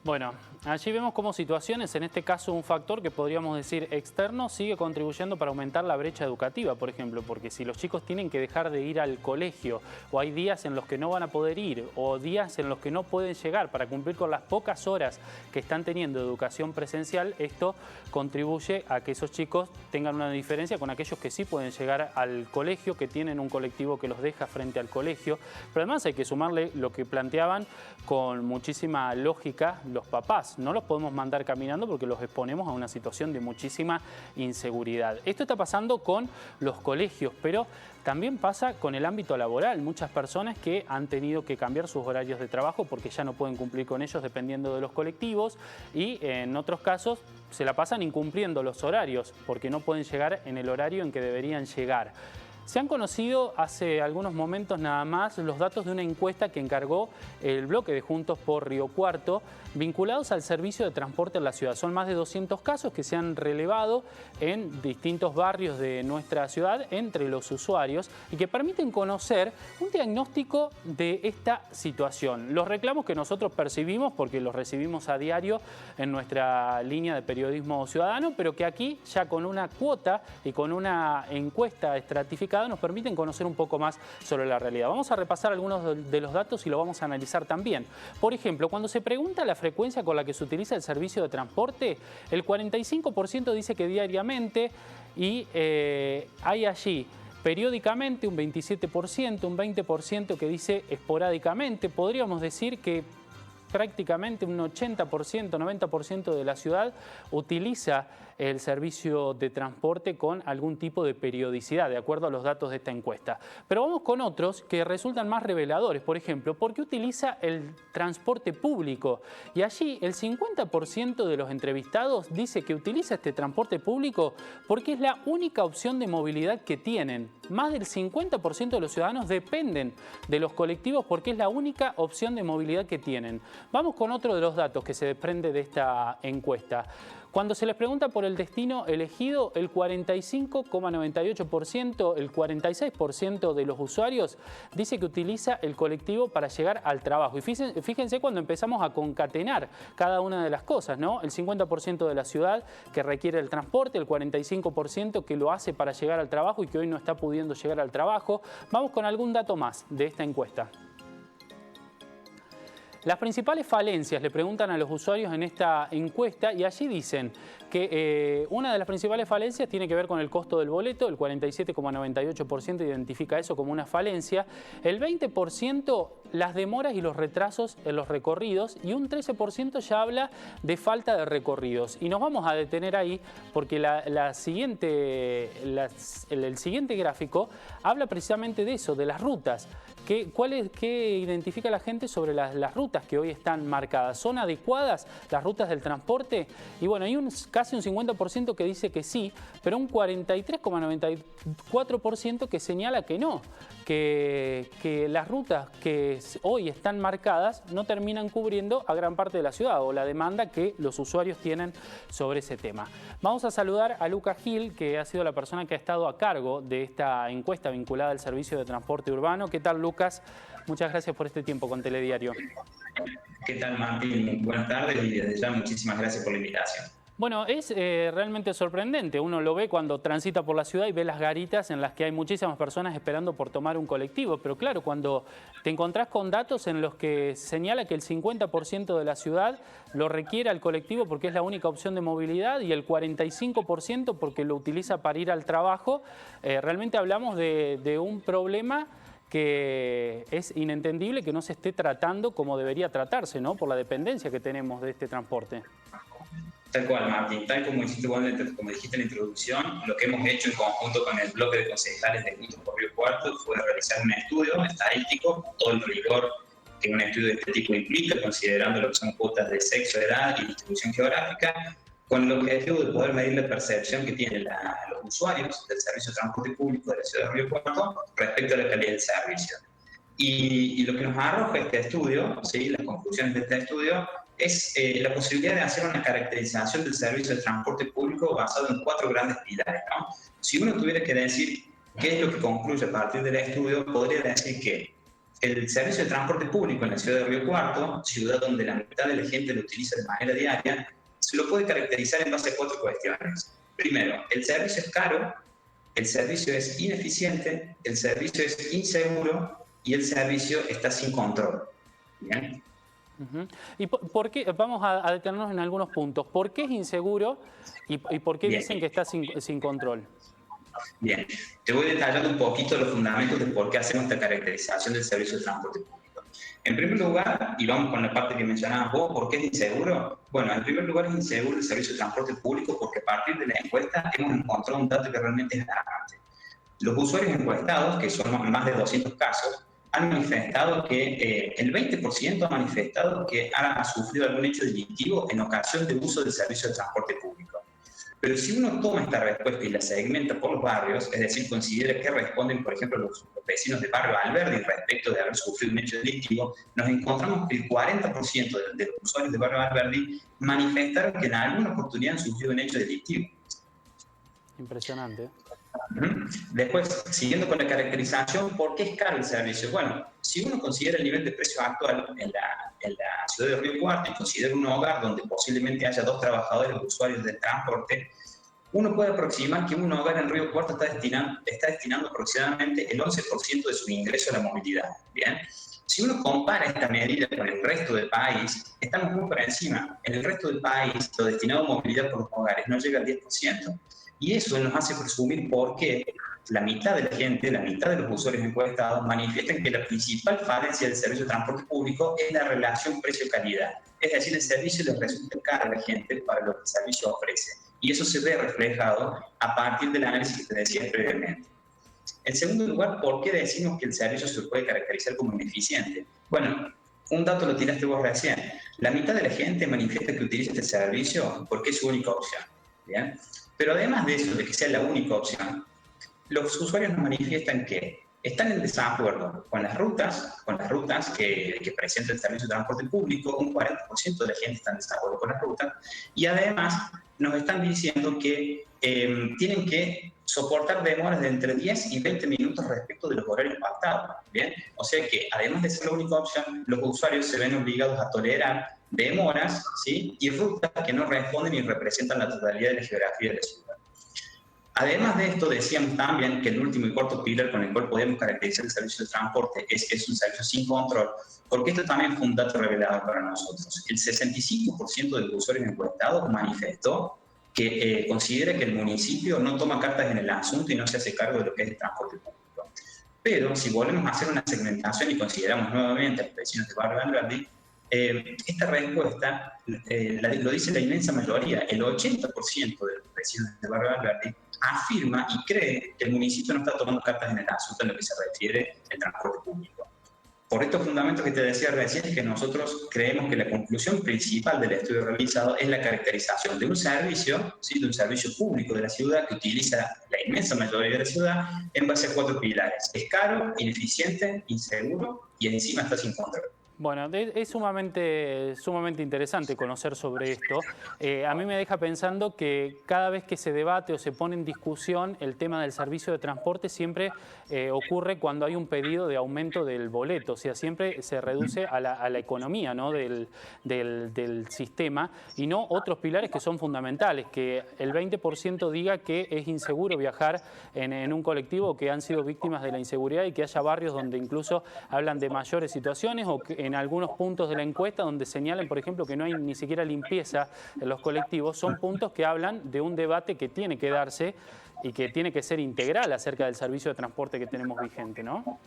Bueno, allí vemos cómo situaciones, en este caso un factor que podríamos decir externo, sigue contribuyendo para aumentar la brecha educativa, por ejemplo, porque si los chicos tienen que dejar de ir al colegio o hay días en los que no van a poder ir o días en los que no pueden llegar para cumplir con las pocas horas que están teniendo de educación presencial, esto contribuye a que esos chicos tengan una diferencia con aquellos que sí pueden llegar al colegio, que tienen un colectivo que los deja frente al colegio. Pero además hay que sumarle lo que planteaban con muchísima lógica los papás. No los podemos mandar caminando porque los exponemos a una situación de muchísima inseguridad. Esto está pasando con los colegios, pero también pasa con el ámbito laboral. Muchas personas que han tenido que cambiar sus horarios de trabajo porque ya no pueden cumplir con ellos dependiendo de los colectivos y en otros casos se la pasan incumpliendo los horarios porque no pueden llegar en el horario en que deberían llegar. Se han conocido hace algunos momentos nada más los datos de una encuesta que encargó el bloque de Juntos por Río Cuarto vinculados al servicio de transporte en la ciudad. Son más de 200 casos que se han relevado en distintos barrios de nuestra ciudad entre los usuarios y que permiten conocer un diagnóstico de esta situación. Los reclamos que nosotros percibimos, porque los recibimos a diario en nuestra línea de periodismo ciudadano, pero que aquí ya con una cuota y con una encuesta estratificada nos permiten conocer un poco más sobre la realidad. Vamos a repasar algunos de los datos y lo vamos a analizar también. Por ejemplo, cuando se pregunta la frecuencia con la que se utiliza el servicio de transporte, el 45% dice que diariamente y hay allí periódicamente un 27%, un 20% que dice esporádicamente. Podríamos decir que prácticamente un 80%, 90% de la ciudad utiliza el servicio de transporte con algún tipo de periodicidad, de acuerdo a los datos de esta encuesta. Pero vamos con otros que resultan más reveladores. Por ejemplo, ¿por qué utiliza el transporte público? Y allí el 50% de los entrevistados dice que utiliza este transporte público porque es la única opción de movilidad que tienen. Más del 50% de los ciudadanos dependen de los colectivos porque es la única opción de movilidad que tienen. Vamos con otro de los datos que se desprende de esta encuesta. Cuando se les pregunta por el destino elegido, el 45,98%, el 46% de los usuarios dice que utiliza el colectivo para llegar al trabajo. Y fíjense cuando empezamos a concatenar cada una de las cosas, ¿no? El 50% de la ciudad que requiere el transporte, el 45% que lo hace para llegar al trabajo y que hoy no está pudiendo llegar al trabajo. Vamos con algún dato más de esta encuesta. Las principales falencias le preguntan a los usuarios en esta encuesta y allí dicen que una de las principales falencias tiene que ver con el costo del boleto, el 47,98% identifica eso como una falencia, el 20% las demoras y los retrasos en los recorridos y un 13% ya habla de falta de recorridos. Y nos vamos a detener ahí porque el siguiente gráfico habla precisamente de eso, de las rutas. ¿Qué identifica la gente sobre las rutas que hoy están marcadas? ¿Son adecuadas las rutas del transporte? Y bueno, hay casi un 50% que dice que sí, pero un 43,94% que señala que no, que las rutas que hoy están marcadas no terminan cubriendo a gran parte de la ciudad o la demanda que los usuarios tienen sobre ese tema. Vamos a saludar a Lucas Gil, que ha sido la persona que ha estado a cargo de esta encuesta vinculada al servicio de transporte urbano. ¿Qué tal, Lucas? Muchas gracias por este tiempo con Telediario. ¿Qué tal, Martín? Buenas tardes y desde ya muchísimas gracias por la invitación. Bueno, es realmente sorprendente. Uno lo ve cuando transita por la ciudad y ve las garitas en las que hay muchísimas personas esperando por tomar un colectivo. Pero claro, cuando te encontrás con datos en los que señala que el 50% de la ciudad lo requiere al colectivo porque es la única opción de movilidad y el 45% porque lo utiliza para ir al trabajo, realmente hablamos de un problema que es inentendible que no se esté tratando como debería tratarse, ¿no? Por la dependencia que tenemos de este transporte. Tal cual, Martín. Tal como dijiste en la introducción, lo que hemos hecho en conjunto con el bloque de concejales de Juntos por Río Cuarto fue realizar un estudio estadístico, todo el rigor que un estudio de este tipo implica, considerando lo que son cuotas de sexo, edad y distribución geográfica, con el objetivo de poder medir la percepción que tienen los usuarios del servicio de transporte público de la ciudad de Río Cuarto respecto a la calidad del servicio. Y lo que nos arroja este estudio, ¿sí? Las conclusiones de este estudio, es la posibilidad de hacer una caracterización del servicio de transporte público basado en 4 grandes pilares, ¿no? Si uno tuviera que decir qué es lo que concluye a partir del estudio, podría decir que el servicio de transporte público en la ciudad de Río Cuarto, ciudad donde la mitad de la gente lo utiliza de manera diaria, se lo puede caracterizar en base a 4 cuestiones. Primero, el servicio es caro, el servicio es ineficiente, el servicio es inseguro y el servicio está sin control. ¿Bien? ¿Y por qué? Vamos a detenernos en algunos puntos. ¿Por qué es inseguro y por qué Bien. dicen que está sin control? Bien, te voy detallando un poquito los fundamentos de por qué hacemos esta caracterización del servicio de transporte público. En primer lugar, y vamos con la parte que mencionabas vos, ¿por qué es inseguro? Bueno, en primer lugar es inseguro el servicio de transporte público porque a partir de la encuesta hemos encontrado un dato que realmente es alarmante. Los usuarios encuestados, que son más de 200 casos, han manifestado que el 20% ha manifestado que ha sufrido algún hecho delictivo en ocasión de uso del servicio de transporte público. Pero si uno toma esta respuesta y la segmenta por los barrios, es decir, considera que responden, por ejemplo, los vecinos de Barrio Alberdi respecto de haber sufrido un hecho delictivo, nos encontramos que el 40% de los usuarios de Barrio Alberdi manifestaron que en alguna oportunidad han sufrido un hecho delictivo. Impresionante. Después, siguiendo con la caracterización, ¿por qué es caro el servicio? Bueno, si uno considera el nivel de precio actual en la ciudad de Río Cuarto y considera un hogar donde posiblemente haya 2 trabajadores usuarios del transporte, uno puede aproximar que un hogar en Río Cuarto está destinando aproximadamente el 11% de su ingreso a la movilidad. Bien. Si uno compara esta medida con el resto del país, estamos muy por encima. En el resto del país, lo destinado a movilidad por los hogares no llega al 10%. Y eso nos hace presumir por qué la mitad de la gente, la mitad de los usuarios encuestados manifiestan que la principal falencia del servicio de transporte público es la relación precio-calidad. Es decir, el servicio les resulta caro a la gente para lo que el servicio ofrece. Y eso se ve reflejado a partir del análisis que te decía previamente. En segundo lugar, ¿por qué decimos que el servicio se puede caracterizar como ineficiente? Bueno, un dato lo tiraste vos recién. La mitad de la gente manifiesta que utiliza este servicio porque es su única opción. ¿Bien? Pero además de eso, de que sea la única opción, los usuarios nos manifiestan que están en desacuerdo con las rutas que presenta el servicio de transporte público. Un 40% de la gente está en desacuerdo con las rutas, y además nos están diciendo que tienen que soportar demoras de entre 10 y 20 minutos respecto de los horarios pactados. ¿Bien? O sea que, además de ser la única opción, los usuarios se ven obligados a tolerar demoras, ¿sí?, y rutas que no responden y representan la totalidad de la geografía de la ciudad. Además de esto, decíamos también que el último y cuarto pilar con el cual podemos caracterizar el servicio de transporte es que es un servicio sin control, porque esto también fue un dato revelador para nosotros. El 65% de los usuarios encuestados manifestó que considera que el municipio no toma cartas en el asunto y no se hace cargo de lo que es el transporte público. Pero si volvemos a hacer una segmentación y consideramos nuevamente a los vecinos de Barrio Alberdi, esta respuesta lo dice la inmensa mayoría. El 80% de los vecinos de Barrio Alberdi afirma y cree que el municipio no está tomando cartas en el asunto en lo que se refiere al transporte público. Por estos fundamentos que te decía recién, es que nosotros creemos que la conclusión principal del estudio realizado es la caracterización de un servicio, ¿sí?, de un servicio público de la ciudad que utiliza la inmensa mayoría de la ciudad en base a 4 pilares. Es caro, ineficiente, inseguro y encima está sin control. Bueno, es sumamente interesante conocer sobre esto. A mí me deja pensando que cada vez que se debate o se pone en discusión el tema del servicio de transporte, siempre ocurre cuando hay un pedido de aumento del boleto. O sea, siempre se reduce a la economía, ¿no?, del sistema, y no otros pilares que son fundamentales. Que el 20% diga que es inseguro viajar en un colectivo, que han sido víctimas de la inseguridad, y que haya barrios donde incluso hablan de mayores situaciones, o que en algunos puntos de la encuesta donde señalan, por ejemplo, que no hay ni siquiera limpieza en los colectivos. Son puntos que hablan de un debate que tiene que darse y que tiene que ser integral acerca del servicio de transporte que tenemos vigente, ¿no?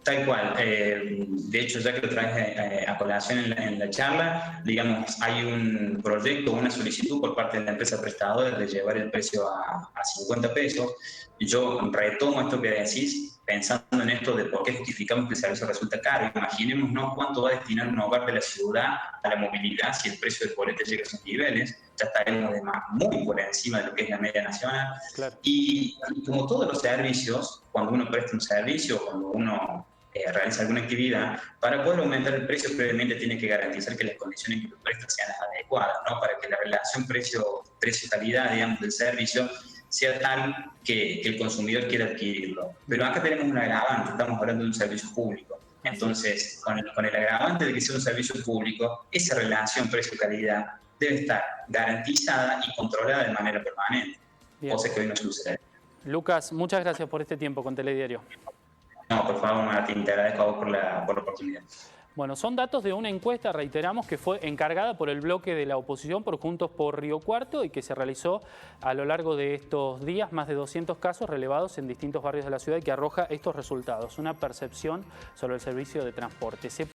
Tal cual. De hecho, ya que lo traes a colación en la charla, digamos, hay un proyecto, una solicitud por parte de la empresa prestadora de llevar el precio a 50 pesos. Yo retomo esto que decís, pensando en esto de por qué justificamos que el servicio resulta caro. Imaginémonos cuánto va a destinar un hogar de la ciudad a la movilidad si el precio del boleto llega a esos niveles. Ya estaremos muy por encima de lo que es la media nacional. Claro. Y como todos los servicios, cuando uno presta un servicio, cuando uno realiza alguna actividad, para poder aumentar el precio previamente tiene que garantizar que las condiciones que lo presta sean las adecuadas, ¿no?, para que la relación precio-calidad, digamos, del servicio sea tal que el consumidor quiera adquirirlo. Pero acá tenemos un agravante, estamos hablando de un servicio público. Entonces, con el agravante de que sea un servicio público, esa relación precio-calidad debe estar garantizada y controlada de manera permanente, cosa que hoy no sucede. Lucas, muchas gracias por este tiempo con Telediario. No, por favor, Martín, te agradezco a vos por la oportunidad. Bueno, son datos de una encuesta, reiteramos, que fue encargada por el bloque de la oposición por Juntos por Río Cuarto y que se realizó a lo largo de estos días, más de 200 casos relevados en distintos barrios de la ciudad y que arroja estos resultados, una percepción sobre el servicio de transporte.